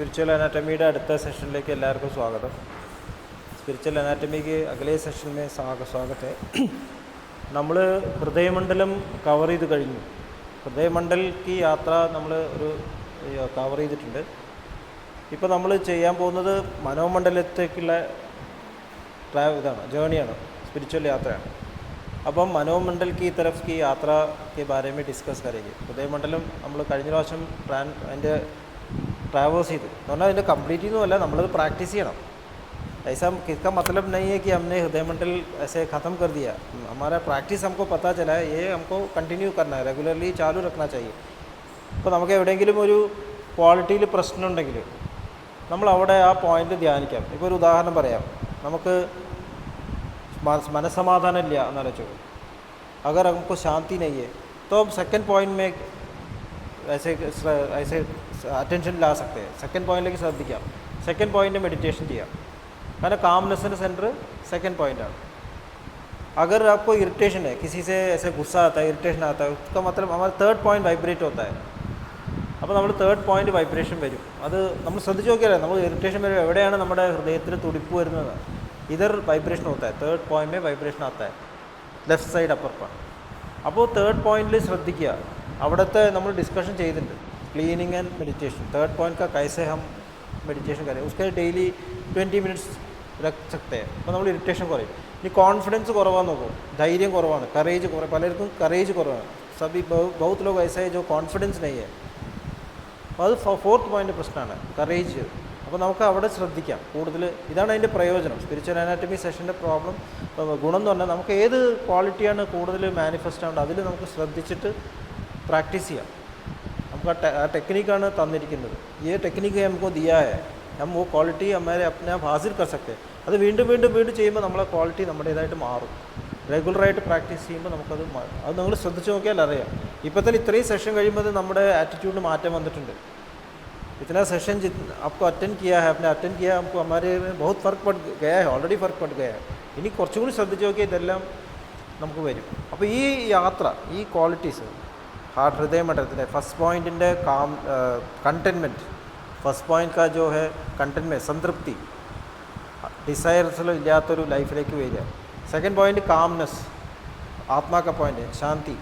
Spiritual अनाटमीയുടെ അടുത്ത സെഷനിലേക്ക് എല്ലാവർക്കും സ്വാഗതം. स्पिरिचुअल एनाटमी के अगले सेशन में स्वागत है. നമ്മൾ ഹൃദയമണ്ഡലം കവർ ചെയ്ത് കഴിഞ്ഞു. ഹൃദയമണ്ഡൽ की യാത്ര നമ്മൾ ഒരു കവർ ചെയ്തിട്ടുണ്ട്. ഇപ്പോൾ നമ്മൾ ചെയ്യാൻ പോകുന്നത് മനോമണ്ഡലത്തേക്കുള്ള ഇതാണ്, ജേണിയാണ്, സ്പിരിച്വൽ യാത്രയാണ്. അപ്പം മനോമണ്ഡൽ की तरफ की यात्रा के बारे में ഡിസ്കസ് करेंगे. ഹൃദയമണ്ഡലം നമ്മൾ കഴിഞ്ഞ പ്രാവശ്യം അതിൻ്റെ ട്രാവേഴ്സ് ചെയ്തു എന്ന് പറഞ്ഞാൽ അതിൻ്റെ കംപ്ലീറ്റ് ചെയ്യുന്നതല്ല, നമ്മളത് പ്രാക്ടീസ് ചെയ്യണം. ऐसा इसका मतलब नहीं है कि हमने हृदयमंडल ऐसे ख़त्म कर दिया. हमारा प्रैक्टिस हमको पता चला है, ये हमको कंटिन्यू करना है, रेगुलरली चालू रखना चाहिए. ഇപ്പോൾ നമുക്ക് എവിടെയെങ്കിലും ഒരു ക്വാളിറ്റിയിൽ പ്രശ്നമുണ്ടെങ്കിൽ നമ്മൾ അവിടെ ആ പോയിൻ്റ് ധ്യാനിക്കാം. ഇപ്പോൾ ഒരു ഉദാഹരണം പറയാം, നമുക്ക് മനസ്സമാധാനം ഇല്ല എന്നാലോചിച്ചു. अगर हमको शांति नहीं है तो हम सेकंड पॉइंट में ऐसे अटेंशन ला सकते हैं. സെക്കൻഡ് പോയിന്റിലേക്ക് ശ്രദ്ധിക്കാം, സെക്കൻഡ് പോയിൻ്റ് മെഡിറ്റേഷൻ ചെയ്യാം. കാരണം कामनेसൻ്റെ सेंटर सेकंड पॉइंट है. अगर आपको इरिटेशन है, किसी से ऐसे गुस्सा आता है, इरिटेशन आता है, उसका मतलब हमारा थर्ड पॉइंट वाइब्रेट होता है. അപ്പോൾ നമ്മൾ തേർഡ് പോയിൻ്റ് വൈബ്രേഷൻ വരും. അത് നമ്മൾ ശ്രദ്ധിച്ച് നോക്കിയാലേ നമ്മൾ ഇറിറ്റേഷൻ വരും എവിടെയാണ് നമ്മുടെ ഹൃദയത്തിൽ തുടിപ്പ് വരുന്നത്. ഇതർ വൈബ്രേഷൻ होता है, തേർഡ് പോയിൻ്റ് में वाइब्रेशन आता है, ലെഫ്റ്റ് സൈഡ് അപ്പർ പാർട്ട്. അപ്പോൾ തേർഡ് പോയിന്റിൽ ശ്രദ്ധിക്കുക. അവിടുത്തെ നമ്മൾ ഡിസ്കഷൻ ചെയ്തിട്ടുണ്ട്, cleaning and meditation. Third point का कैसे हम मेडिटेशन करें, उसके डेली 20 मिनट्स रख सकते हैं. അപ്പോൾ നമ്മൾ ഇറിറ്റേഷൻ കുറയും. ഇനി കോൺഫിഡൻസ് കുറവാന്ന് നോക്കും, ധൈര്യം കുറവാണ്, കറേജ് പലർക്കും കറേജ് കുറവാണ്. സബി ബഹുത് ലോഗ് ऐसे जो कॉन्फिडेंस नहीं है. അപ്പോൾ അത് ഫോർത്ത് പോയിൻ്റ് പ്രശ്നമാണ്, കറേജ്. അപ്പോൾ നമുക്ക് അവിടെ ശ്രദ്ധിക്കാം കൂടുതൽ. ഇതാണ് അതിൻ്റെ പ്രയോജനം. സ്പിരിച്വൽ അനാറ്റമി സെഷൻ്റെ പ്രോബ്ലം ഗുണം എന്ന് പറഞ്ഞാൽ നമുക്ക് ഏത് ക്വാളിറ്റിയാണ് കൂടുതൽ മാനിഫെസ്റ്റ് ആവേണ്ടത് അതിൽ നമുക്ക് ശ്രദ്ധിച്ചിട്ട് പ്രാക്ടീസ് ചെയ്യാം. നമുക്ക് ആ ടെക്നിക്കാണ് തന്നിരിക്കുന്നത്. ഈ ടെക്നിക്ക് നമുക്ക് ദിയാ ഹൈ, हम वो क्वालिटी हमारे अपने आप हासिल कर सकते हैं. അത് വീണ്ടും വീണ്ടും വീണ്ടും ചെയ്യുമ്പോൾ നമ്മളെ ക്വാളിറ്റി നമ്മുടേതായിട്ട് മാറും. റെഗുലറായിട്ട് പ്രാക്ടീസ് ചെയ്യുമ്പോൾ നമുക്കത് അത് നിങ്ങൾ ശ്രദ്ധിച്ച് നോക്കിയാൽ അറിയാം. ഇപ്പോൾ തന്നെ ഇത്രയും സെഷൻ കഴിയുമ്പോൾ നമ്മുടെ ആറ്റിറ്റ്യൂഡിന് മാറ്റം വന്നിട്ടുണ്ട്. इतना सेशन आपको अटेंड किया है, आपने अटेंड किया, हमको हमारे में बहुत फ़र्क पड़ गया है, ऑलरेडी फ़र्क पड़ गया है. ഇനി കുറച്ചുകൂടി ശ്രദ്ധിച്ച് നോക്കിയാൽ ഇതെല്ലാം നമുക്ക് വരും. അപ്പോൾ ഈ യാത്ര, ഈ ക്വാളിറ്റീസ് ഹാർട്ട് ഹൃദയമണ്ഡലത്തിൻ്റെ ഫസ്റ്റ് പോയിൻറ്റിൻ്റെ कंटेनमेंट, फर्स्ट पॉइंट का जो है कंटेनमेंट, संतृप्ति, डिसायर्स इല്ലാത്തൊരു ലൈഫിലേക്ക് വരിക. सेकंड पॉइंट कामनेस, आत्मा का पॉइंट है, शांति.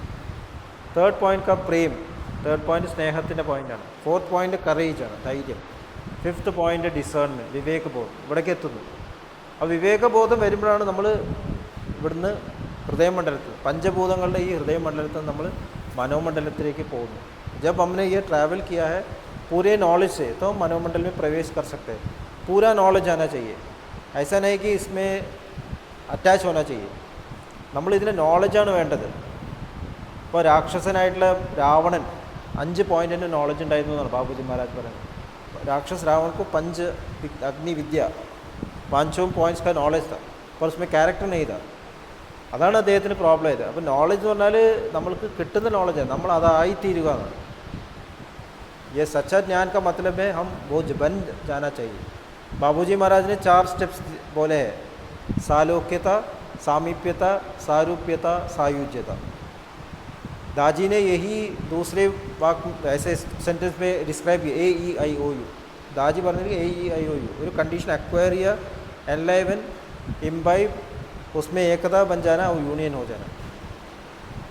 थर्ड पॉइंट का प्रेम, थर्ड पॉइंट സ്നേഹത്തിൻ്റെ പോയിൻ്റാണ്. ഫോർത്ത് പോയിൻ്റ് കറേജ് ആണ്, ധൈര്യം. ഫിഫ്ത്ത് പോയിൻ്റ് ഡിസേൺമെൻറ്റ്, വിവേകബോധം. ഇവിടേക്ക് എത്തുന്നു. ആ വിവേകബോധം വരുമ്പോഴാണ് നമ്മൾ ഇവിടുന്ന് ഹൃദയമണ്ഡലത്തിൽ, പഞ്ചഭൂതങ്ങളുടെ ഈ ഹൃദയമണ്ഡലത്തിൽ നമ്മൾ മനോമണ്ഡലത്തിലേക്ക് പോകുന്നു. जब हमने ये ट्रैवल किया है पूरे नॉलेज से तो हम मनोमंडल में प्रवेश कर सकते हैं. पूरा नॉलेज आना चाहिए, ऐसा नहीं कि इसमें अटैच होना चाहिए. നമ്മൾ ഇതിന് നോളജാണ് വേണ്ടത്. ഇപ്പോൾ രാക്ഷസനായിട്ടുള്ള രാവണൻ 5 പോയിൻറ്റിൻ്റെ നോളജ് ഉണ്ടായിരുന്നു എന്നാണ് ബാബുജി മഹാരാജ് പറയുന്നത്. രാക്ഷസ് രാവൺ को 5 अग्नि विद्या, 5 पॉइंट्स का नॉलेज था, पर उसमें कैरेक्टर नहीं था. അതാണ് അദ്ദേഹത്തിന് പ്രോബ്ലം ആയത്. അപ്പോൾ നോളജ് എന്ന് പറഞ്ഞാൽ നമ്മൾക്ക് കിട്ടുന്ന നോളജാണ്, നമ്മൾ അതായിത്തീരുക എന്നാണ്. ये सच्चा ज्ञान का मतलब है हम वो बन जाना चाहिए. बाबूजी महाराज ने 4 स्टेप्स बोले हैं, सालोक्यता, सामीप्यता, सारूप्यता, सायुज्यता. दाजी ने यही दूसरे वाक्य ऐसे सेंटेंस में डिस्क्राइब किया, AEIOU. दाजी പറഞ്ഞത് AEIOU ഒരു कंडीशन एक्वायर या एनलाइवन, इम्बाइब, उसमें एकता बन जाना और യൂണിയൻ हो जाना.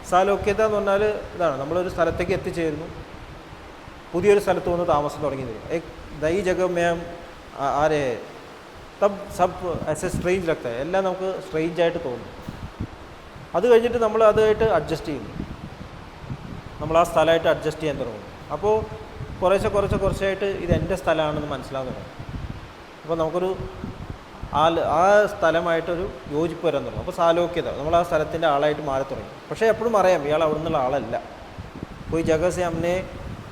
സാലോക്യത എന്ന് പറഞ്ഞാൽ ഇതാണ്, നമ്മളൊരു സ്ഥലത്തേക്ക് എത്തിച്ചേരുന്നു, പുതിയൊരു സ്ഥലത്ത് വന്ന് താമസം തുടങ്ങി തരും. ഈ ജഗം മേം ആരെ തബ് സബ് ऐसे സ്ട്രേഞ്ച് लगता है, എല്ലാം നമുക്ക് സ്ട്രേഞ്ചായിട്ട് തോന്നും. അത് കഴിഞ്ഞിട്ട് നമ്മൾ അതുമായിട്ട് അഡ്ജസ്റ്റ് ചെയ്യുന്നു, നമ്മൾ ആ സ്ഥലമായിട്ട് അഡ്ജസ്റ്റ് ചെയ്യാൻ തുടങ്ങും. അപ്പോൾ കുറച്ചായിട്ട് ഇത് എൻ്റെ സ്ഥലമാണെന്ന് മനസ്സിലാകാൻ തുടങ്ങും. അപ്പോൾ നമുക്കൊരു ആ സ്ഥലമായിട്ടൊരു യോജിപ്പ് വരാൻ തുടങ്ങും. അപ്പോൾ സാലോക്യത, നമ്മൾ ആ സ്ഥലത്തിൻ്റെ ആളായിട്ട് മാറി തുടങ്ങി. പക്ഷേ എപ്പോഴും അറിയാം ഇയാൾ അവിടെ നിന്നുള്ള ആളല്ല. कोई जगह से हमने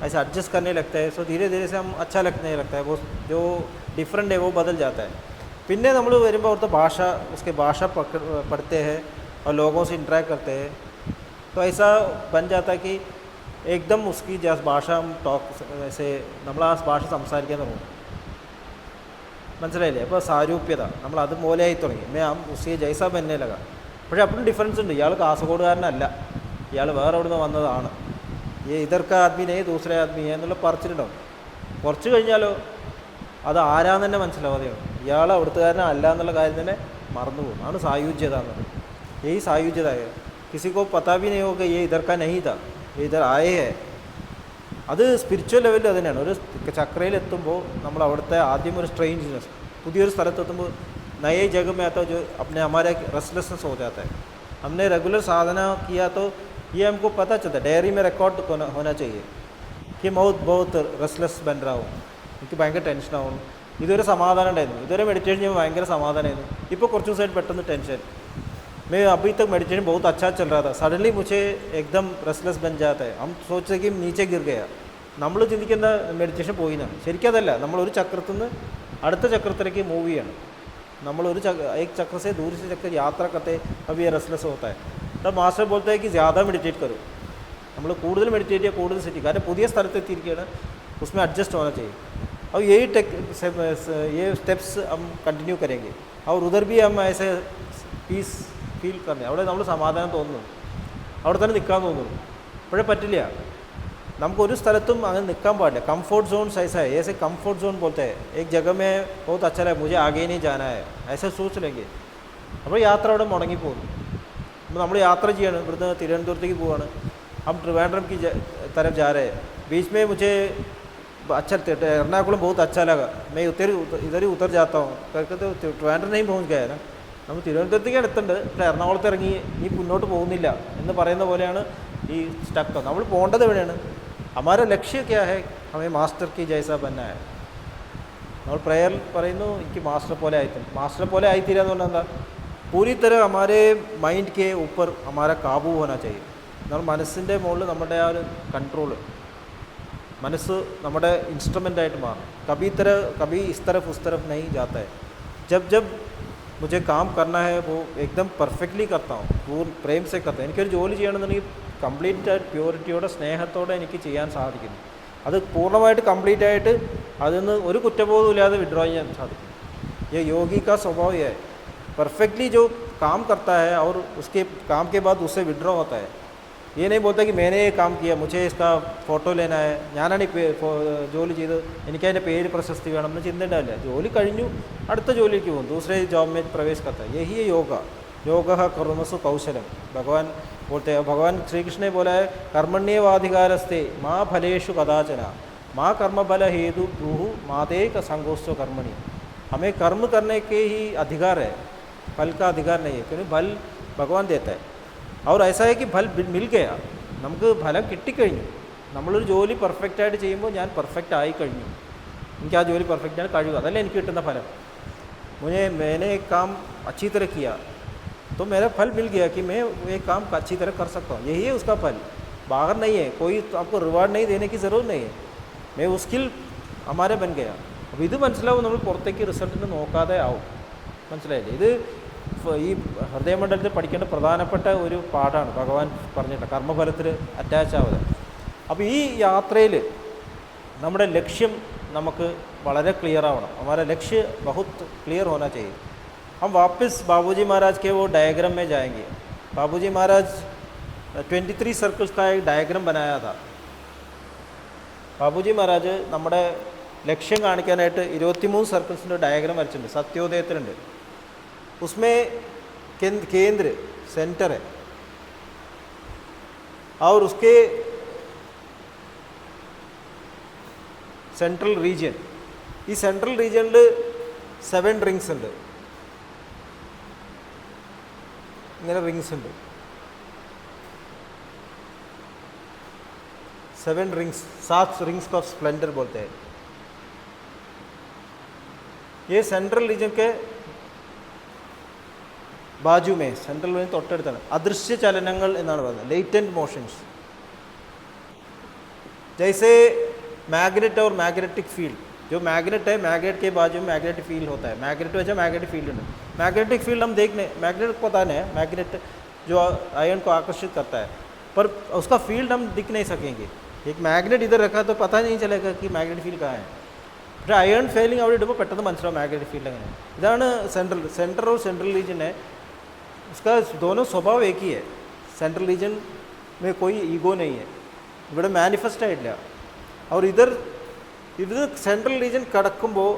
ऐसा एडजस्ट करने लगता है, सो धीरे धीरे से हम अच्छा लगने लगता है, वो जो डिफरेंट है वो बदल जाता है. പിന്നെ നമ്മൾ വരുമ്പോൾ അവിടുത്തെ ഭാഷ, उसके भाषा पढ़ते हैं और लोगों से इंटरेक्ट करते हैं, तो ऐसा बन जाता है कि एकदम उसकी जैसे भाषा हम टॉक ऐसे നമ്മൾ ആ ഭാഷ സംസാരിക്കാൻ തുടങ്ങും. മനസ്സിലായില്ലേ? അപ്പോൾ സാരൂപ്യത, നമ്മൾ അതുപോലെ ആയി തുടങ്ങി. ഉസേ ജൈസ ബന്നെ ലഗ. പക്ഷേ അപ്പോഴും ഡിഫറൻസ് ഉണ്ട്. ഇയാൾ കാസർഗോഡുകാരനല്ല, ഇയാൾ വേറെ എവിടെ നിന്ന് വന്നതാണ്, ഈ ഇതർക്ക് ആദ്മി നെയ് ദൂസര ആദ്മി എന്നുള്ള പറിച്ചിട്ടുണ്ടാവും. കുറച്ച് കഴിഞ്ഞാലോ അത് ആരാന്ന് തന്നെ മനസ്സിലാവാതെയാണ്. ഇയാൾ അവിടുത്തുകാരനെ അല്ല എന്നുള്ള കാര്യം തന്നെ മറന്നുപോകും. ആണ് സായുജ്യത എന്നത്. ഈ സായുജ്യത किसी को पता भी नहीं होगा ये इधर का नहीं था, ये इधर आए है. അത് സ്പിരിച്വൽ ലെവലിൽ അത് തന്നെയാണ്. ഒരു ചക്രയിലെത്തുമ്പോൾ നമ്മൾ അവിടുത്തെ ആദ്യം ഒരു സ്ട്രേഞ്ച്നെസ്, പുതിയൊരു സ്ഥലത്തെത്തുമ്പോൾ नए जगह में आता जो अपने हमारे रेस्टलेसनेस हो जाता है. हमने रेगुलर साधना किया तो ये हमको पता चलता है, डायरी में रिकॉर्ड होना चाहिए कि बहुत रेस्टलेस बन रहा हूँ, എനിക്ക് ഭയങ്കര ടെൻഷനാവും. ഇതുവരെ സമാധാനം ഉണ്ടായിരുന്നു, ഇതുവരെ മെഡിറ്റേഷൻ ചെയ്യുമ്പോൾ ഭയങ്കര സമാധാനമായിരുന്നു. ഇപ്പോൾ കുറച്ച് ദിവസമായിട്ട് പെട്ടെന്ന് ടെൻഷൻ. मैं अभी तक मेडिटेशन बहुत अच्छा चल रहा था, सडनली मुझे एकदम रेस्टलेस बन जाता है. हम सोचते कि नीचे गिर गया. നമ്മൾ ചിന്തിക്കുന്ന മെഡിറ്റേഷൻ പോയി എന്നാണ്. ശരിക്കും അതല്ല, നമ്മളൊരു ചക്രത്തിൽ നിന്ന് അടുത്ത ചക്രത്തിലേക്ക് മൂവ് ചെയ്യണം. നമ്മളൊരു एक चक्र से दूसरे चक्र यात्रा करते अब ये रेस्टलेस होता है. तब मास्टर बोलता है कि ज़्यादा मेडिटेट करो. നമ്മൾ കൂടുതൽ മെഡിറ്റേറ്റ് ചെയ്യുക, കൂടുതൽ സെറ്റ് ചെയ്യുക. കാരണം പുതിയ സ്ഥലത്തെത്തിയിരിക്കുകയാണ്, उसमें एडजस्ट होना चाहिए. और यही ये स्टेप्स हम कंटिन्यू करेंगे. और उधर भी हम ऐसे पीस ഫീൽ करने, അവിടെ നമ്മൾ സമാധാനം തോന്നുന്നു, അവിടെ തന്നെ നിൽക്കാൻ തോന്നുന്നു. അപ്പോഴേ പറ്റില്ല, നമുക്കൊരു സ്ഥലത്തും അങ്ങനെ നിൽക്കാൻ പാടില്ല. കംഫर्ट जोन ऐसा है, ऐसे कम्फर्ट जोन बोलते हैं. एक जगह में बहुत अच्छा लगा, मुझे आगे नहीं जाना है, ऐसे सोच लेंगे. അപ്പോൾ യാത്ര അവിടെ മുടങ്ങിപ്പോകുന്നു. അപ്പോൾ നമ്മൾ യാത്ര ചെയ്യാണ്, ഇവിടുന്ന് തിരുവനന്തപുരത്തേക്ക് പോവുകയാണ്. हम ट्रिवांड्रम की तरफ जा रहे हैं. बीच में मुझे अच्छा एर्नाकुलम बहुत अच्छा लगा, मैं इधर ही उतर जाता हूँ करके तो ट्रिवांड्रम नहीं पहुँच गया ना. നമ്മൾ തിരുവനന്തപുരത്തേക്കാണ് എത്തേണ്ടത്, പക്ഷേ എറണാകുളത്ത് ഇറങ്ങി നീ മുന്നോട്ട് പോകുന്നില്ല എന്ന് പറയുന്ന പോലെയാണ് ഈ സ്റ്റക്ക്. നമ്മൾ പോകേണ്ടത് എവിടെയാണ്? हमारा लक्ष्य क्या है? हमें मास्टर की जैसा बनना है. നമ്മൾ പ്രെയർ പറയുന്നു എനിക്ക് മാസ്റ്റർ പോലെ ആയിത്തീരും. മാസ്റ്റർ പോലെ ആയിത്തീരുക എന്ന് പറഞ്ഞാൽ എന്താ? पूरी तरह हमारे माइंड के ऊपर हमारा काबू होना चाहिए. നമ്മൾ മനസ്സിൻ്റെ മുകളിൽ നമ്മുടെ ആ ഒരു കൺട്രോള്, മനസ്സ് നമ്മുടെ ഇൻസ്ട്രുമെൻ്റായിട്ട് മാറും. कभी इस तरफ उस तरफ नहीं जाता है. जब मुझे काम करना है वो एकदम परफेक्टली करता हूँ, पूर्ण प्रेम से करता हूँ. എനിക്കൊരു ജോലി ചെയ്യണമെന്നുണ്ടെങ്കിൽ കംപ്ലീറ്റ് ആയിട്ട് പ്യൂരിറ്റിയോടെ സ്നേഹത്തോടെ എനിക്ക് ചെയ്യാൻ സാധിക്കുന്നു. അത് പൂർണ്ണമായിട്ട് കംപ്ലീറ്റ് ആയിട്ട് അതിൽ നിന്ന് ഒരു കുറ്റബോധവും ഇല്ലാതെ വിഡ്രോ ചെയ്യാൻ സാധിക്കും. ये योगी का स्वभाव है, परफेक्टली जो काम करता है और उसके काम के बाद उससे विड्रॉ होता है. ये नहीं बोलता कि मैंने ये काम किया, मुझे इसका फ़ोട്ടോ लेना है, ഞാനാണ് ഈ ജോലി ചെയ്ത് എനിക്ക് അതിൻ്റെ പേര് പ്രശസ്തി വേണം എന്ന് ചിന്തയുണ്ടാവില്ല. ജോലി കഴിഞ്ഞു, അടുത്ത ജോലിക്ക് പോകും, दूसरे जॉब में प्रवेश करता है. यही है योगा. योगः कर्मसु कौशलम. भगवान बोलते हैं, भगवान श्री कृष्ण ने बोला है कर्मण्येवाधिकारस्ते माँ फलेषु कदाचन माँ कर्मफल हेतु ब्रूः माते संगोष्ठ कर्मणि. हमें कर्म करने के ही अधिकार है, फल का अधिकार नहीं है, क्योंकि फल भगवान देता है. और ऐसा है कि फल मिल गया, നമുക്ക് ഫലം കിട്ടിക്കഴിഞ്ഞു. നമ്മളൊരു ജോലി പെർഫെക്റ്റായിട്ട് ചെയ്യുമ്പോൾ ഞാൻ പെർഫെക്റ്റ് ആയി കഴിഞ്ഞു, എനിക്ക് ആ ജോലി പെർഫെക്റ്റാണ് കഴിയുക, അതല്ല എനിക്ക് കിട്ടുന്ന ഫലം. मैंने एक काम अच्छी तरह किया तो मेरा फल मिल गया कि मैं एक काम अच्छी तरह कर सकता हूँ. यही है उसका फल, बाहर नहीं है. कोई आपको रिवार्ड नहीं देने की ज़रूरत नहीं है. मैं वो स्किल हमारे बन गया. അപ്പോൾ ഇത് മനസ്സിലാവും, നമ്മൾ പുറത്തേക്ക് റിസൾട്ടിന് നോക്കാതെ ആവും. മനസ്സിലായില്ലേ? ഇത് ഈ ഹൃദയമണ്ഡലത്തിൽ പഠിക്കേണ്ട പ്രധാനപ്പെട്ട ഒരു പാഠമാണ് ഭഗവാൻ പറഞ്ഞിട്ട്, കർമ്മഫലത്തിൽ അറ്റാച്ച് ആവുക. അപ്പോൾ ഈ യാത്രയിൽ നമ്മുടെ ലക്ഷ്യം നമുക്ക് വളരെ ക്ലിയർ ആവണം. हमारा लक्ष्य बहुत क्लियर होना चाहिए. हम वापस बाबूजी महाराज के वो डायग्राम में जाएंगे. बाबूजी महाराज 23 सर्कल्स का एक डायग्राम बनाया था. ബാബുജി മഹാരാജ് നമ്മുടെ ലക്ഷ്യം കാണിക്കാനായിട്ട് 23 സർക്കിൾസിൻ്റെ ഡയഗ്രാം വരച്ചിട്ടുണ്ട്, സത്യോദയത്തിലുണ്ട്. उसमें केंद्र सेंटर है और उसके സെൻട്രൽ റീജിയൻ, ഈ സെൻട്രൽ റീജിയനിൽ 7 റിങ്സ് ഉണ്ട്. ഇങ്ങനെ റിങ്സ് ഉണ്ട്, 7 रिंग्स, 7 रिंग्स ऑफ स्प्लेंडर बोलते हैं. ये सेंट्रल रीजन के बाजू में, सेंट्रल रीजन തൊട്ടടുത്താണ് അദൃശ്യ ചലനങ്ങൾ എന്നാണ് പറയുന്നത്, लेटेंट मोशंस. जैसे मैग्नेट और मैग्नेटिक फील्ड, जो मैग्नेट है मैग्नेट के बाजू में मैग्नेटिक फील्ड होता है. मैग्नेट वजह मैग्नेटिक फील्ड है. मैग्नेटिक फील्ड हम देखने, मैग्नेट को पता नहीं है, मैग्नेट जो आयन को आकर्षित करता है, पर उसका फील्ड हम दिख नहीं सकेंगे. एक मैग्नेट इधर रखा तो पता नहीं चलेगा कि मैग्नेटिक फील्ड कहाँ है. പക്ഷേ അയൺ ഫെയിലിംഗ് അവിടെ ഇടുമ്പോൾ പെട്ടെന്ന് മനസ്സിലാവും മാഗ്നറ്റിക് ഫീൽഡ് എങ്ങനെ. ഇതാണ് सेंटर और सेंट्रल रीजन है, उसका दोनों स्वभाव एक ही है. सेंट्रल रीजन में कोई ईगो नहीं है, ഇവിടെ മാനിഫെസ്റ്റ് ആയിട്ടില്ല. और इधर ഇത് സെൻട്രൽ റീजन കടക്കുമ്പോൾ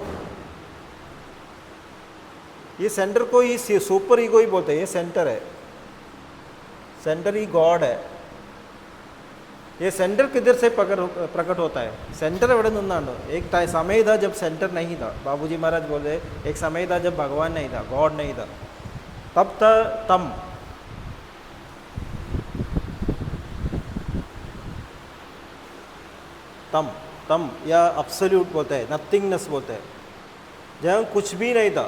ये सेंटर को ही सुपर ईगो ही बोलते हैं, ये सेंटर है, सेंटर ही गॉड है। ये सेंटर किधर से प्रकट होता है? सेंटर एवं निन्नाണ് एक समय था जब सेंटर नहीं था। बाबूजी महाराज बोलते एक समय था जब भगवान नहीं था, गॉड नहीं था, तब था तम। तम तम या अब्सोल्यूट बोलते हैं, नथिंगनेस बोलते हैं, जहाँ कुछ भी नहीं था,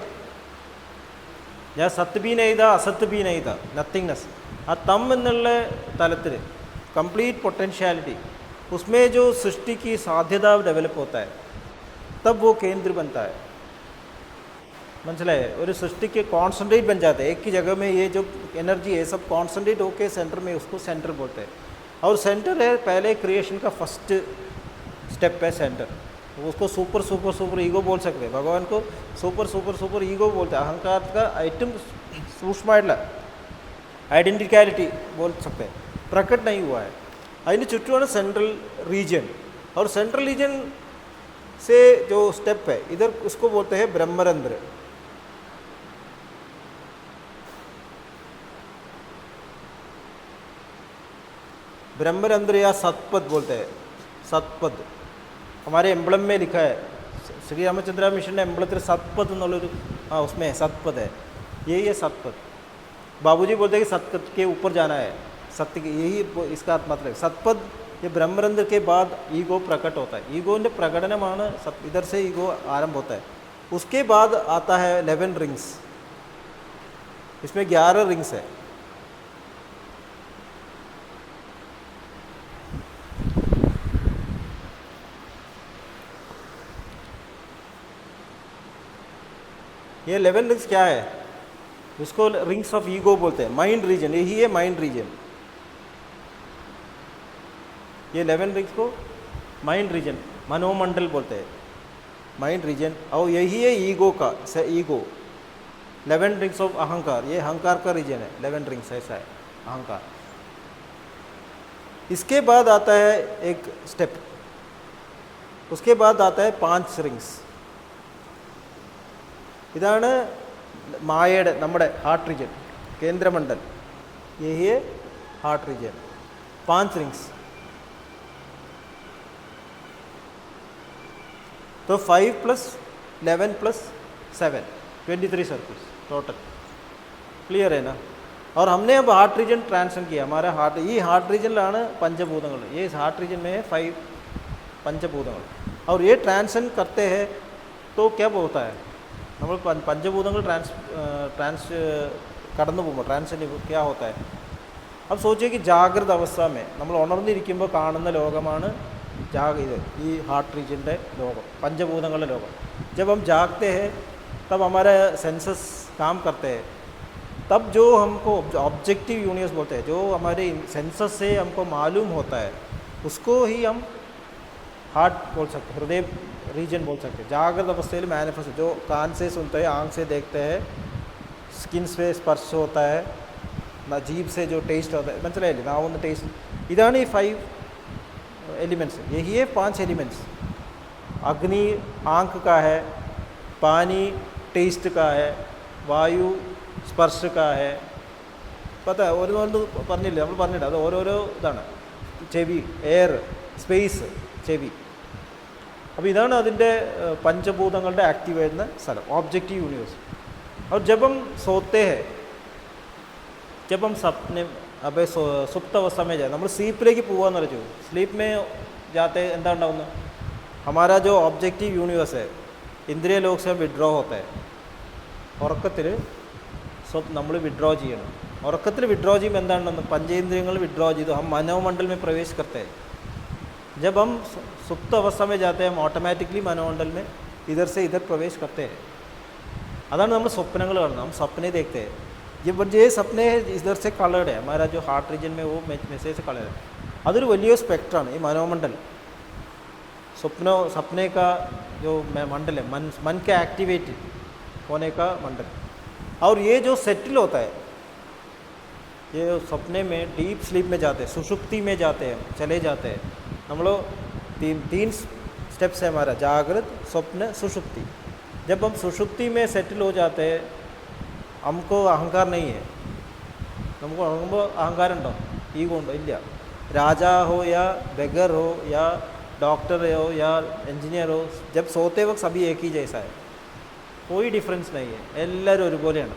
जहाँ सत्य भी नहीं था असत्य भी नहीं था, नथिंगनेस। आ तम എന്നുള്ള തലത്തിൽ कंप्लीट पोटेंशियलिटी, उसमें जो सृष्टि की साध्यता डेवलप होता है, तब वो केंद्र बनता है। മനസ്സിലായേ? ഒരു सृष्टि के कॉन्सेंट्रेट बन जाते हैं, एक ही जगह में ये जो एनर्जी है सब कॉन्सेंट्रेट होके सेंटर में, उसको सेंटर बोलते हैं। और सेंटर है पहले क्रिएशन का फर्स्ट स्टेप है सेंटर। उसको सुपर सुपर सुपर ईगो बोल सकते हैं, भगवान को सुपर सुपर सुपर ईगो बोलते हैं। अहंकार का आइटम सूक्ष्म आइडेंटिकलिटी बोल सकते हैं, प्रकट नहीं हुआ है। അതിന് ചുറ്റുമാണ് सेंट्रल रीजन, और सेंट्रल रीजन से जो स्टेप है इधर उसको बोलते हैं ब्रह्मरंध्र। ब्रह्मरंध्र या सतपद बोलते हैं, सतपद हमारे एम्बलम में लिखा है, श्री रामचंद्र मिशन ने एम्बलത്തിൽ सतपद എന്നുള്ളൊരു उसमें सतपद है, यही है सतपद। बाबूजी बोलते हैं कि सतपद के ऊपर जाना है, सत्य की यही इसका मतलब। सतपद ये ब्रह्मरंध्र के बाद ईगो प्रकट होता है, ईगोന്റെ പ്രകടനമാണ് इधर से ईगो आरंभ होता है। उसके बाद आता है 11 रिंग्स, इसमें 11 रिंग्स है। ये 11 रिंग्स क्या है? उसको रिंग्स ऑफ ईगो बोलते हैं, माइंड रीजन, यही है माइंड रीजन। ये 11 रिंग्स को माइंड रीजन, मनोमंडल बोलते हैं, माइंड रीजन। और यही है ईगो का से ईगो। 11 रिंग्स ऑफ अहंकार, ये अहंकार का रीजन है, 11 रिंग्स ऐसा है अहंकार। इसके बाद आता है एक स्टेप, उसके बाद आता है 5 रिंग्स। ഇതാണ് മായയുടെ നമ്മുടെ ഹാർട്ട് റീजन, കേന്ദ്രമണ്ഡൽ, यही है हार्ट रीजन। 5 रिंग्स, तो 5 + 11 + 7 23 सर्कल्स टोटल। क्लियर है ना? और हमने अब हार्ट रीजन ट्रांसफर किया, हमारा हार्ट ये हार्ट रीजनिലാണ് पंचभूतങ്ങൾ, ये हार्ट रीजन में है 5 पंचभूतങ്ങൾ। और ये ट्रांसफर करते हैं तो क्या होता है? നമ്മൾ पंचभूतങ്ങൾ ट्रांस കടന്നു പോകുമ്പോൾ ട്രാൻസിന് क्या होता है? अब सोचिए कि जागृत अवस्था में നമ്മൾ ഉണർന്നിരിക്കുമ്പോൾ കാണുന്ന ലോകമാണ് ഇത് ഈ हार्ट रीजन ലോകം, पंचभूतങ്ങളുടെ ലോകം। जब हम जागते हैं तब हमारे सेंसेस काम करते हैं, तब जो हमको ऑब्जेक्टिव यूनिवर्स बोलते हैं, जो हमारे सेंसेस से हमको मालूम होता है, उसको ही हम हार्ट बोल सकते हैं, हृदय रीजन बोल सकते हैं। जागृत अवस्था में मैनिफेस्ट, जो कान से सुनते हैं, आँख से देखते हैं, स्किन से स्पर्श होता है, जीभ से जो टेस्ट होता है, മനസ്സിലായില്ലേ? നാവുന്ന ടേസ്റ്റ്, ഇതാണ് ഈ 5 एलिमेंट्स। यही है 5 एलिमेंट्स। अग्नि आँख का है, पानी टेस्ट का है, वायु स्पर्श का है, पता है? ഓരോന്നും പറഞ്ഞില്ലേ, നമ്മൾ പറഞ്ഞില്ല, അത് ഓരോരോ ഇതാണ്। ചെവി, എയർ, സ്പേസ്, ചെവി। അപ്പോൾ ഇതാണ് അതിൻ്റെ പഞ്ചഭൂതങ്ങളുടെ ആക്റ്റീവ് ആയിരുന്ന സ്ഥലം, ऑब्जेक्टिव यूनिवर्स। और जब हम सोते हैं, जब हम सपने अब सुप्त अवस्था में जाए, നമ്മൾ സ്ലീപ്പിലേക്ക് പോകാമെന്ന് വെച്ചു, स्लीप में जाते എന്താ ഉണ്ടാവുന്നത്? हमारा जो ऑब्जेक्टिव यूनिवर्स है इंद्रिय लोक से विड्रॉ होता है। ഉറക്കത്തിൽ നമ്മൾ विड्रॉ ചെയ്യണം। ഉറക്കത്തിൽ विड्रॉ ചെയ്യുമ്പോൾ എന്താണെന്ന്? पंचेंद्रियങ്ങൾ विड्रॉ ചെയ്തു हम मनोमंडल में प्रवेश करते हैं। जब हम सुप्त अवस्था में जाते हैं, हम ऑटोमेटिकली मनोमंडल में इधर से इधर प्रवेश करते हैं। अതാണ് നമ്മൾ സ്വപ്നങ്ങൾ കാണുന്നത്, हम सपने देखते हैं। ये सपने इधर से कलर्ड है, हमारा जो हार्ट रीजन में वो मैसेज से कलर्ड है। अदर വലിയ स्पेक्ट्राണ് ये मनोमंडल, सपने का जो मंडल है, मन के एक्टिवेट होने का मंडल। और ये जो सेटल होता है, ये सपने में डीप स्लीप में जाते हैं, सुषुप्ति में जाते हैं, चले जाते हैं। हम लोग तीन स्टेप्स है हमारा, जागृत, स्वप्न, सुषुप्ति। जब हम सुषुप्ति में सेटल हो जाते हैं, हमको अहंकार नहीं है। നമുക്ക് ഉറങ്ങുമ്പോൾ അഹങ്കാരം ഉണ്ടോ, ഈഗോ ഉണ്ടോ? ഇല്ല. राजा हो या बेगर हो या डॉक्टर हो या इंजीनियर हो, जब सोते वक्त सभी एक ही जैसा है, कोई डिफरेंस नहीं है, എല്ലാവരും ഒരുപോലെയാണ്.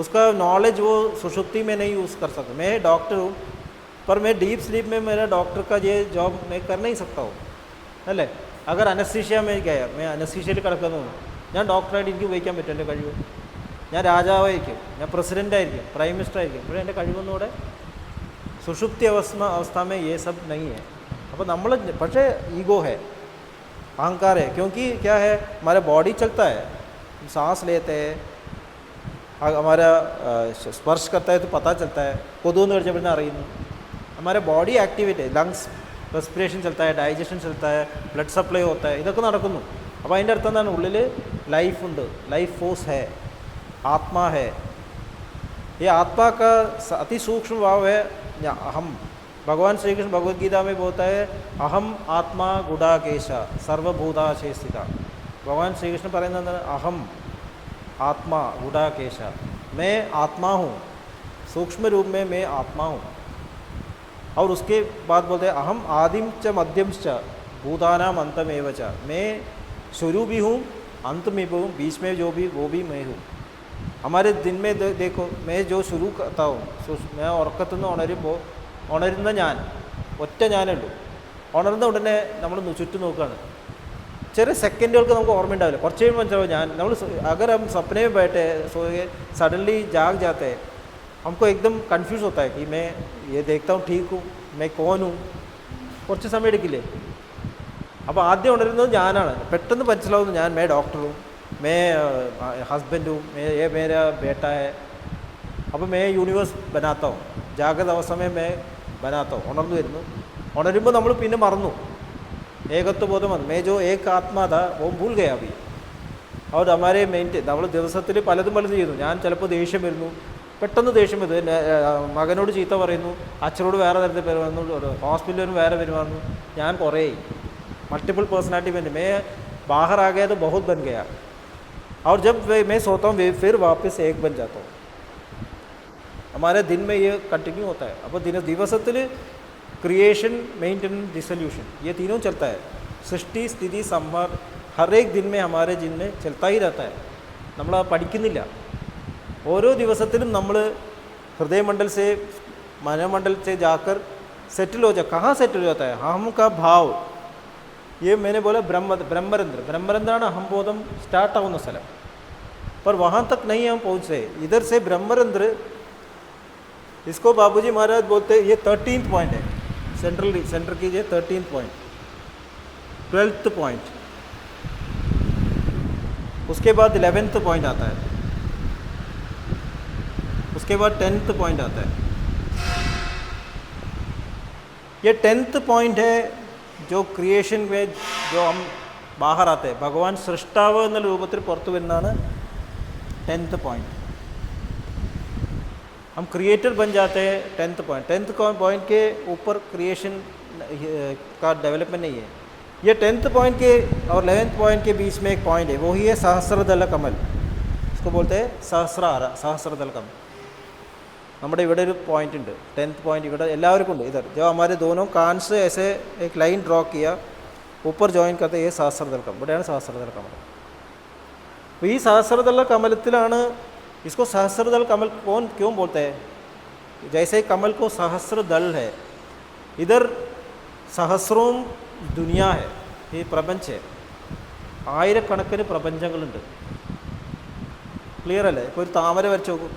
उसका नॉलेज वो सुषुप्ति में नहीं यूज़ कर सकता. मैं डॉक्टर हूँ पर मैं डीप स्लीप में मेरा डॉक्टर का ये जॉब मैं कर नहीं सकता हूँ, അല്ലേ? अगर അനസ്തീഷ്യ में गया, मैं അനസ്തീഷ്യയിൽ കിടക്കുന്നു, ഞാൻ ഡോക്ടറായിട്ട് എനിക്ക് ഉപയോഗിക്കാൻ പറ്റും എൻ്റെ കഴിവ്. ഞാൻ രാജാവായിരിക്കും, ഞാൻ പ്രസിഡൻ്റായിരിക്കും, പ്രൈം മിനിസ്റ്റർ ആയിരിക്കും, പക്ഷേ എൻ്റെ കഴിവൊന്നുകൂടെ सुषुप्ति अवस्था में ये सब नहीं है. അപ്പോൾ നമ്മൾ പക്ഷേ ईगो है, अहंकार है. क्योंकि क्या है, हमारा बॉडी चलता है, सांस लेते हैं, हमारा स्पर्श करता है तो पता चलता है, കൊതുവെന്ന് കഴിച്ചപ്പോഴേ അറിയുന്നു. हमारा बॉडी एक्टिविटी, लंग्स റെസ്പിറേഷൻ चलता है, डाइजेशन चलता है, ബ്ലഡ് സപ്ലൈ होता है, ഇതൊക്കെ നടക്കുന്നു. അപ്പോൾ അതിൻ്റെ അർത്ഥം എന്താണ്? ഉള്ളിൽ ലൈഫ് ഉണ്ട്, ലൈഫ് ഫോഴ്സ് है, आत्मा है. ये आत्मा का अति सूक्ष्म भाव है अहम. भगवान श्री कृष्ण भगवद गीता में बोलता है अहम आत्मा गुडाकेश सर्वभूताशे स्थित. भगवान श्री कृष्ण പറയുന്നത് എന്താണ്? अहम आत्मा गुडाकेश, मैं आत्मा हूँ, सूक्ष्म रूप में मैं आत्मा हूँ. और उसके बाद बोलते हैं अहम आदिम च मध्यम च भूतानाम अंतमेव च, मैं शुरू भी हूँ, अंत में भी हूँ, बीच में जो भी वो भी मैं हूँ. हमारे दिन में देखो, मैं जो शुरू करता हूँ, मैं ഉറക്കത്തിൽ നിന്ന് ഉണരുന്ന ഞാൻ ഒറ്റ ഞാനേ ഉള്ളൂ. ഉണർന്ന ഉടനെ നമ്മൾ ചുറ്റും നോക്കുകയാണ്, ചെറിയ സെക്കൻഡുകൾക്ക് നമുക്ക് ഓർമ്മ ഉണ്ടാവില്ല, കുറച്ച് കഴിയുമ്പോൾ മനസ്സിലാവും ഞാൻ. നമ്മൾ अगर हम सपने में बैठे सोए सडनली जाग जाते हैं, हमको एकदम कन्फ्यूज़ होता है कि मैं ये देखता हूँ ठीक हूँ, मैं कौन हूँ, കുറച്ച് സമയം എടുക്കില്ലേ? അപ്പോൾ ആദ്യം ഉണരുന്നത് ഞാനാണ്. പെട്ടെന്ന് മനസ്സിലാവുന്നു ഞാൻ मैं डॉक्टर हूँ, मैं हस्बैंड हूँ, मैं ये मेरा बेटा है. അപ്പോൾ मैं യൂണിവേഴ്സ് बनाता हूँ, जागृत अवस्था में मैं बनाता हूँ. ഉണർന്നു വരുന്നു, ഉണരുമ്പോൾ നമ്മൾ പിന്നെ മറന്നു, ഏകത്വ ബോധം വന്നു. मैं जो एक आत्मा था वो भूल गया अभी. और हमारे മെയിൻറ്റെയിൻ നമ്മൾ ദിവസത്തിൽ പലതും ചെയ്യുന്നു. ഞാൻ ചിലപ്പോൾ ദേഷ്യം വരുന്നു, പെട്ടെന്ന് ദേഷ്യം വരുന്നു, മകനോട് ചീത്ത പറയുന്നു, അച്ഛനോട് വേറെ തരത്തിൽ പെരുമാറുന്നു, ഹോസ്പിറ്റലിൽ വേറെ പെരുമാറുന്നു. ഞാൻ കുറേ मल्टीपल पर्सनालिटी में मैं बाहर आ गया तो बहुत बन गया. और जब मैं सोता हूँ फिर वापस एक बन जाता हूँ. हमारे दिन में ये कंटिन्यू होता है. अब दिवसത്തിൽ क्रिएशन, मेंटेनेंस, डिसोल्यूशन, ये तीनों चलता है. सृष्टि, स्थिति, संहार हर एक दिन में हमारे दिन में चलता ही रहता है. നമ്മൾ പഠിക്കുന്നില്ല. ഓരോ ദിവസത്തിലും നമ്മൾ हृदयमंडल से मनोमंडल से जाकर सेटल हो जाए. कहाँ सेटल हो जाता है? हम का भाव. ये मैंने बोला ब्रह्मरंध्र. ब्रह्मरंध्राണ് അഹംബോധം സ്റ്റാർട്ട് ആവുന്ന സ്ഥലം. पर वहाँ तक नहीं हम पहुँच रहे. इधर से ब्रह्मरंध्र, इसको बाबूजी महाराज बोलते हैं ये 13th पॉइंट है. सेंटर कीजिए 13th पॉइंट, 12th पॉइंट, उसके बाद 11th पॉइंट आता है, उसके बाद 10th पॉइंट आता है. ये 10th पॉइंट है जो क्रिएशन में जो हम बाहर आते हैं, भगवान सृष्टाവ് എന്നുള്ള രൂപത്തിൽ പുറത്തു വരുന്നതാണ് 10th पॉइंट. हम क्रिएटर बन जाते हैं 10th पॉइंट. 10th पॉइंट के ऊपर क्रिएशन का डेवलपमेंट नहीं है. ये 10th पॉइंट के और 11th पॉइंट के बीच में एक पॉइंट है, वही है सहस्रदल कमल. इसको बोलते हैं सहस्रदल कमल. നമ്മുടെ ഇവിടെ ഒരു पॉइंट ഉണ്ട്, 10th पॉइंट ഇവിടെ എല്ലാവർക്കും ഉണ്ട്. इधर जो हमारे दोनों कान से ऐसे एक लाइन ड्रॉ किया, ऊपर जॉइन करते ये सहस्रदल कमल. ഇവിടെയാണ് सहस्रदल कमल. അപ്പോൾ ഈ सहस्रदल कमलത്തിലാണ്. इसको सहस्रदल कमल कौन क्यों बोलते हैं? जैसे कमल को सहस्र दल है, इधर सहस्रों दुनिया है, ये प्रपंच है, ആയിരക്കണക്കിന് പ്രപഞ്ചങ്ങളുണ്ട്. ക്ലിയർ അല്ലേ? ഇപ്പോൾ ഒരു താമര വരച്ച് നോക്കൂ.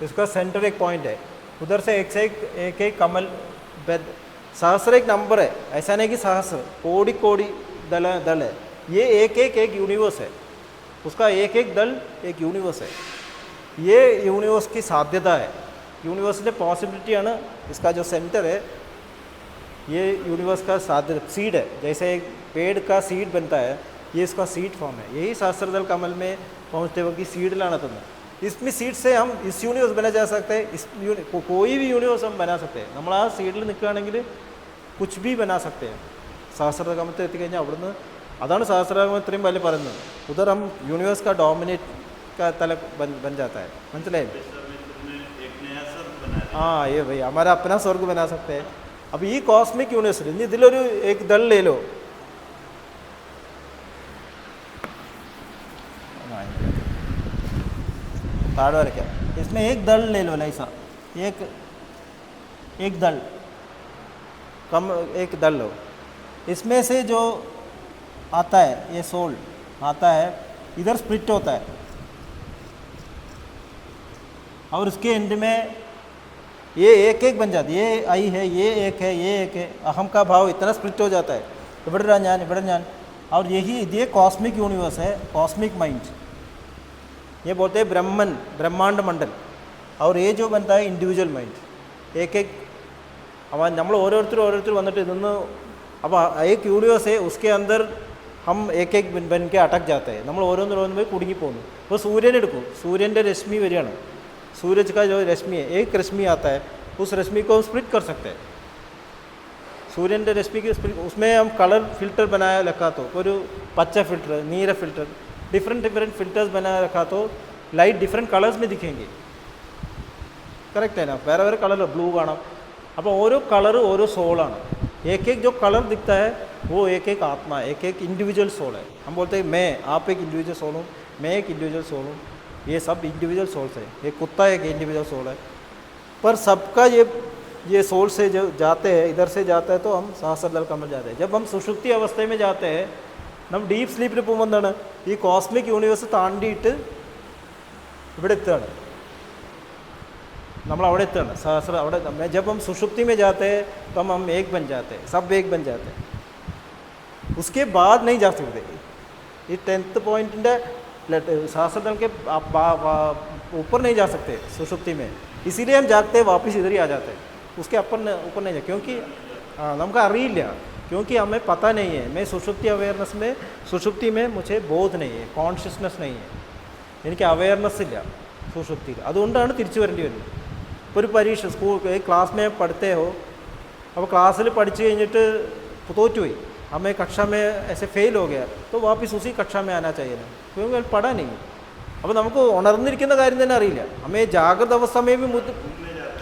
इसका सेंटर एक पॉइंट है, उधर से एक कमल. सहस्र एक नंबर है, ऐसा नहीं कि सहस्र कोടി कोടി दल है. ये एक यूनिवर्स है, उसका एक दल एक यूनिवर्स है. ये यूनिवर्स की साध्यता है, यूनिवर्स ने पॉसिबिलिटी है ना. इसका जो सेंटर है ये यूनिवर्स का साध्य सीड है. जैसे एक पेड़ का सीड बनता है ये इसका सीड फॉर्म है, यही सहस्त्रदल कमल में पहुँचते वक्त की सीड लाना तुमने। इसमें सीड से हम इस യൂണിവേഴ്സ് बना जा सकते हैं, इस कोई भी യൂണിവേഴ്സ് हम बना सकते हैं। നമ്മൾ ആ സീഡിൽ നിൽക്കുകയാണെങ്കിൽ കുച്ച് भी बना सकते हैं। सहस्त्रदल कमल എത്തിക്കഴിഞ്ഞാൽ അവിടുന്ന്, अതാണ് सहस्त्रदल कमल इतनी पहले പറയുന്നത്, उधर हम यूनिवर्स का डोमिनेट का तलक बन जाता है। മനസ്സിലായി? हाँ ये भाई हमारा अपना स्वर्ग बना सकते हैं। अब ये कॉस्मिक यूनिवर्स ഇനി ഇതിലൊരു एक दल ले लो, ताड़ क्या, इसमें एक दल ले लो ऐसा, एक दल कम, एक दल लो, इसमें से जो आता है ये सोल आता है, इधर स्प्लिट होता है और उसके एंड में ये एक एक बन जाती है, ये आई है, ये एक है, ये एक है, अहम का भाव इतना स्प्लिट हो जाता है, इबड़ा जान। और यही ये कॉस्मिक यूनिवर्स है, कॉस्मिक माइंड, ये बोलते हैं ब्रह्मन, ब्रह्मांड मंडल। और ये जो बनता है इंडिविजुअल माइंड, एक एक अब നമ്മൾ ഓരോരുത്തർ വന്നിട്ട് നിന്ന്, अब एक यूनिवर्स है उसके अंदर हम एक एक बन के अटक जाते हैं, നമ്മൾ ഓരോന്നോരോന്ന് പോയി കുടുങ്ങിപ്പോകുന്നു। ഇപ്പോൾ സൂര്യനെ എടുക്കൂ, സൂര്യൻ്റെ രശ്മി വരികയാണ്, सूरज का जो रश्मि है, एक रश्मि आता है, उस रश्मि को हम स्प्लिट कर सकते हैं। सूर्य के रश्मि की स्प्लिट, उसमें हम कलर फिल्टर बनाया रखा तो ഒരു പച്ച फिल्टर, नीला फिल्टर, डिफरेंट फिल्टर्स बनाया रखा तो लाइट डिफरेंट कलर्स में दिखेंगे। करेक्ट है ना? വേറെ വേറെ കളർ ബ്ലൂ കാണാം। അപ്പോൾ ഓരോ കളർ ഓരോ സോളാണ്, एक एक जो कलर दिखता है वो एक एक आत्मा, एक एक इंडिविजुअल सोल है। हम बोलते हैं मैं, आप एक इंडिविजुअल सोल हूँ, मैं एक इंडिविजुअल सोल हूँ, ये सब इंडिविजुअल सोल्स है। एक कुत्ता एक इंडिविजुअल सोल है, पर सबका ये सोल से जो जाते हैं, इधर से जाता है तो हम सहस्त्रदल कमल जाते हैं। जब हम सुषुप्ति अवस्था में जाते हैं, हम डीप स्लीपिൽ പോകുമ്പോൾ എന്താണ്, ഈ കോസ്മിക് യൂണിവേഴ്സ് താണ്ടിയിട്ട് ഇവിടെ എത്തുകയാണ്, നമ്മൾ അവിടെ എത്തുകയാണ്, सहस्त्र അവിടെ। जब हम सुषुप्ति में जाते हैं तो हम एक बन जाते हैं, सब एक बन जाते हैं, उसके बाद नहीं जा सकते। ये 10th पॉइंट सहस्त्रदल के ऊपर नहीं जा सकते सुषुप्ति में, इसीलिए हम जागते हैं वापस इधर ही आ जाते हैं, उसके ऊपर नहीं जाते, क्योंकि നമുക്ക് അറിയില്ല, क्योंकि हमें पता नहीं है। मैं सुषुप्ति अवेयरनेस में, सुषुप्ति में मुझे बोध नहीं है, കോൺഷ്യസ്നെസ് नहीं है, എനിക്ക് അവയർനെസ് ഇല്ല സുഷുപ്തിയിൽ, അതുകൊണ്ടാണ് തിരിച്ചു വരേണ്ടി വരുന്നത്। ഇപ്പോൾ ഒരു പരീക്ഷ സ്കൂൾ ക്ലാസ് में പഠിത്തേ हो, അപ്പോൾ ക്ലാസ്സിൽ പഠിച്ചു കഴിഞ്ഞിട്ട് തോറ്റുപോയി, हमें कक्षा में ऐसे फेल हो गया तो वापस उसी कक्षा में आना चाहिए ना, क्योंकि पढ़ा नहीं। അപ്പോൾ നമുക്ക് ഉണർന്നിരിക്കുന്ന കാര്യം തന്നെ അറിയില്ല। हमें जागृत अवस्था में भी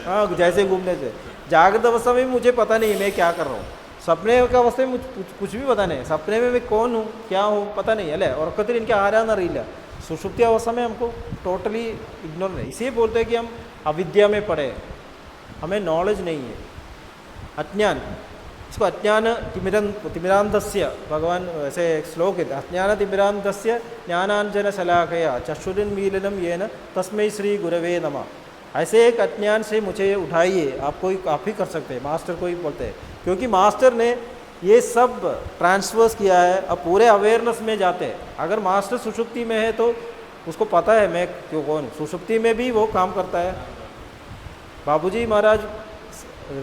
हाँ जैसे घूमने से, जागृत अवस्था में भी मुझे पता नहीं मैं क्या कर रहा हूँ, सपने की अवस्था में मुझे कुछ भी पता नहीं, सपने में मैं कौन हूँ क्या हूँ पता नहीं, अല്ലേ ഉറക്കത്തിൽ എനിക്ക് ആരാന്ന് അറിയില്ല। सुषुप्ति अवस्था में हमको टोटली इग्नोर है, इसीलिए बोलते हैं कि हम अविद्या में पढ़े, हमें नॉलेज नहीं है, अज्ञान। इसको अज्ञान तिमिरांधस्य, भगवान ऐसे एक श्लोक है, अज्ञान तिमिरांधस्य ज्ञानांजन शलाकया चक्षुरुन्मीलनं येन तस्मै श्री गुरवे नमः। ऐसे एक अज्ञान से मुझे उठाइए, आप ही कर सकते हैं, मास्टर को ही बोलते हैं, क्योंकि मास्टर ने ये सब ट्रांसफर्स किया है, अब पूरे अवेयरनेस में जाते हैं। अगर मास्टर सुषुप्ति में है तो उसको पता है मैं क्यों कौन, सुषुप्ति में भी वो काम करता है। बाबूजी महाराज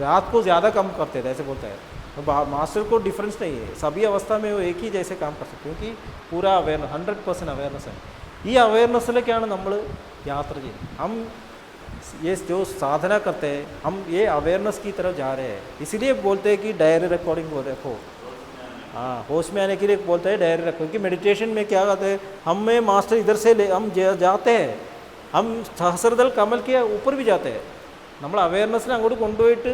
रात को ज़्यादा कम करते थे ऐसे बोलता है, तो मास्टर को डिफरेंस नहीं है, सभी अवस्था में वो एक ही जैसे काम कर सकते, क्योंकि पूरा अवेयरनेस 100% अवेयरनेस है। ഈ അവയർനെസ്സിലേക്കാണ് നമ്മൾ യാത്ര ചെയ്യുന്നത്। हम ये जो साधना करते हैं, हम ये अवेयरनेस की तरफ जा रहे हैं, इसीलिए बोलते हैं कि डायरी रिकॉर्डिंग रखो। हाँ, होश में आने के लिए बोलते हैं डायरी रखो, क्योंकि मेडिटेशन में क्या कहते हैं, हमें मास्टर इधर से हम जाते हैं, हम सहस्त्रदल कमल के ऊपर भी जाते हैं, നമ്മൾ അവയർനെസ്സിനെ അങ്ങോട്ട് കൊണ്ടുപോയിട്ട്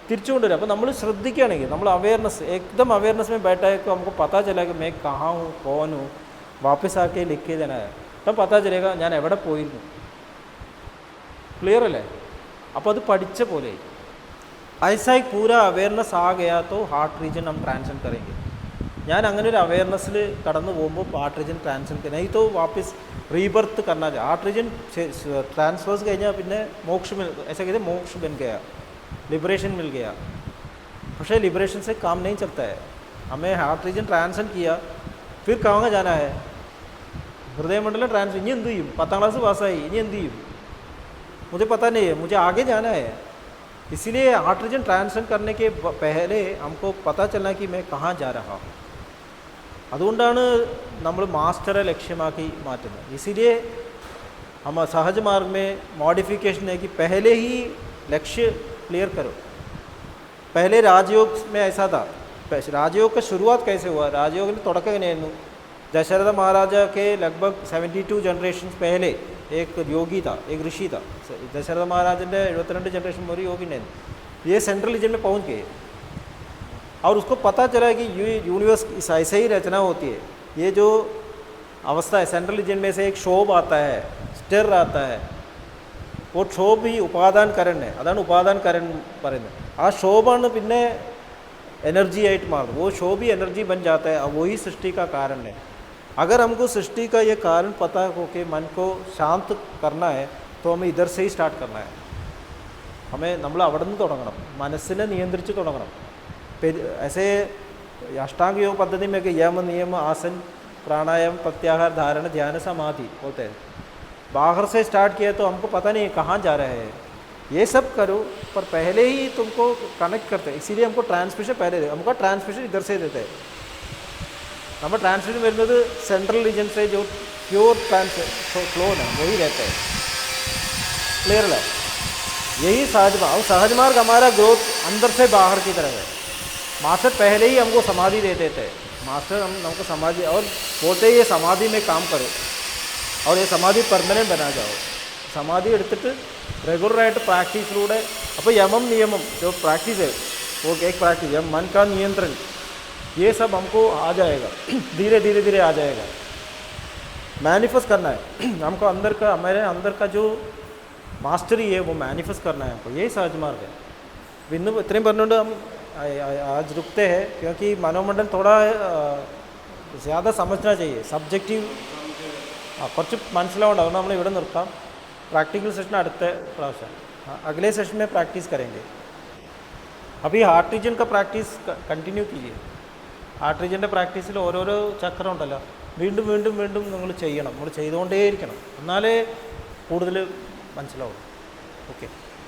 തിരിച്ചു കൊണ്ടുവരും। അപ്പോൾ നമ്മൾ ശ്രദ്ധിക്കുകയാണെങ്കിൽ, നമ്മൾ അവയർനെസ് एकदम अवेयरनेस में बैठा है तो हमको पता चला कि मैं कहाँ हूँ कौन हूँ, वापस आके लिख के देना है, तब पता चलेगा ഞാൻ എവിടെ പോയിരുന്നു। क्लियर अല്ലേ? അപ്പോൾ അത് പഠിച്ച പോലെ ऐसा ही पूरा अवेयरनेस आ गया तो हार्ट रीजन हम ट्रांसेंड करेंगे। ഞാൻ അങ്ങനെ ഒരു അവയർനെസ്സിൽ കടന്നു പോകുമ്പോൾ हार्ट रीजन ट्रांसेंड करें, नहीं तो वापस रीबर्थ करना चाहिए। हार्ट रीजन ट्रांसफर्स കഴിഞ്ഞാൽ പിന്നെ मोक्ष मिल, ऐसा कहते हैं मोक्ष बन गया, लिबरेशन मिल गया। പക്ഷേ लिबरेशन से काम नहीं चलता है, हमें हार्ट रीजन ट्रांसेंड किया फिर कहाँ जाना है, ഹൃദയമണ്ഡലം ട്രാൻസ്, ഇനി എന്ത് ചെയ്യും, 10th क्लास പാസ്സായി ഇനി എന്ത് ചെയ്യും, मुझे पता नहीं है, मुझे आगे जाना है। इसीलिए हार्ट रीजन ट्रांसेंड करने के पहले हमको पता चलना कि मैं कहाँ जा रहा हूँ। അതുകൊണ്ടാണ് നമ്മൾ മാസ്റ്ററെ ലക്ഷ്യമാക്കി മാറ്റുന്നത്. इसीलिए हम सहज मार्ग में मॉडिफिकेशन है कि पहले ही लक्ष्य क्लियर करो. पहले राजयोग में ऐसा था. राजयोग का शुरुआत कैसे हुआ? राजयोग ने തുടക്കം എങ്ങനെയായിരുന്നു? दशरथ महाराजा के लगभग 72 जनरेशन पहले एक योगी था, एक ऋषि था. दशरथ महाराजൻ്റെ 72 जनरेशन ഒരു योगी ने ये सेंट्रल रीजन में पहुंच गए और उसको पता चला कि यूनिवर्स ऐसे ही रचना होती है. ये जो अवस्था है सेंट्रल रीजन में से एक क्षोभ आता है, स्टर आता है. वो क्षोभ ही उपादान करण है. അതാണ് ഉപാദാൻ കരൺ പറയുന്നത്. ആ ക്ഷോഭാണ് പിന്നെ एनर्जी आइट मार. वो क्षोभ ही एनर्जी बन जाता है. अब वही सृष्टि का कारण है. अगर हमको सृष्टि का ये कारण पता हो कि मन को शांत करना है तो हमें इधर से ही स्टार्ट करना है. हमें നമ്മൾ അവിടെ നിന്ന് തുടങ്ങണം, മനസ്സിനെ നിയന്ത്രിച്ച് തുടങ്ങണം. ऐसे अष्टांग योग पद्धति में यम नियम आसन प्राणायाम प्रत्याहार धारण ध्यान समाधि बोलते हैं. बाहर से स्टार्ट किया तो हमको पता नहीं कहाँ जा रहे हैं. ये सब करो पर पहले ही तुमको कनेक्ट करते हैं. इसीलिए हमको ट्रांसमिशन पहले दे. हमको ट्रांसमिशन इधर से देते हैं. നമ്മൾ ട്രാൻസ്മിഷൻ വരുന്നത് സെൻട്രൽ रीजन से जो प्योर फ्लो है वही रहता है. क्लियर है? यही सहज मार्ग. सहज मार्ग हमारा ग्रोथ अंदर से बाहर की तरफ है. मास्टर पहले ही हमको समाधि दे देते हैं. मास्टर हमको समाधि और बोलते हैं ये समाधि में काम करो और ये समाधि परमानेंट बना जाओ. समाधि എടുത്തിട്ട് റെഗുലറായിട്ട് പ്രാക്ടീസിലൂടെ അപ്പോൾ യമം നിയമം जो प्रैक्टिस है वो एक प्रैक्टिस है. मन का नियंत्रण ये सब हमको आ जाएगा. धीरे धीरे धीरे आ जाएगा. मैनिफेस्ट करना है हमको. अंदर का हमारे अंदर का जो मास्टरी है वो मैनिफेस्ट करना है हमको. यही सहज मार्ग है. इन्नू इतने പറഞ്ഞുകൊണ്ട് हम आज रुकते हैं क्योंकि मनोमंडल थोड़ा ज़्यादा समझना चाहिए. സബ്ജക്റ്റീവ് കുറച്ച് മനസ്സിലാവണ്ട. അതുകൊണ്ട് നമ്മൾ ഇവിടെ നിർത്താം. प्रैक्टिकल सेशन അടുത്ത പ്രാവശ്യം अगले सेशन में प्रैक्टिस करेंगे. अभी हार्ट रीजन का प्रैक्टिस कंटिन्यू कीजिए. ഹാർട്ട് റീജൻ്റെ പ്രാക്ടീസിൽ ഓരോരോ ചക്രം ഉണ്ടല്ലോ, വീണ്ടും വീണ്ടും വീണ്ടും നിങ്ങൾ ചെയ്യണം. നമ്മൾ ചെയ്തുകൊണ്ടേയിരിക്കണം, എന്നാലേ കൂടുതൽ മനസ്സിലാവും. ഓക്കെ.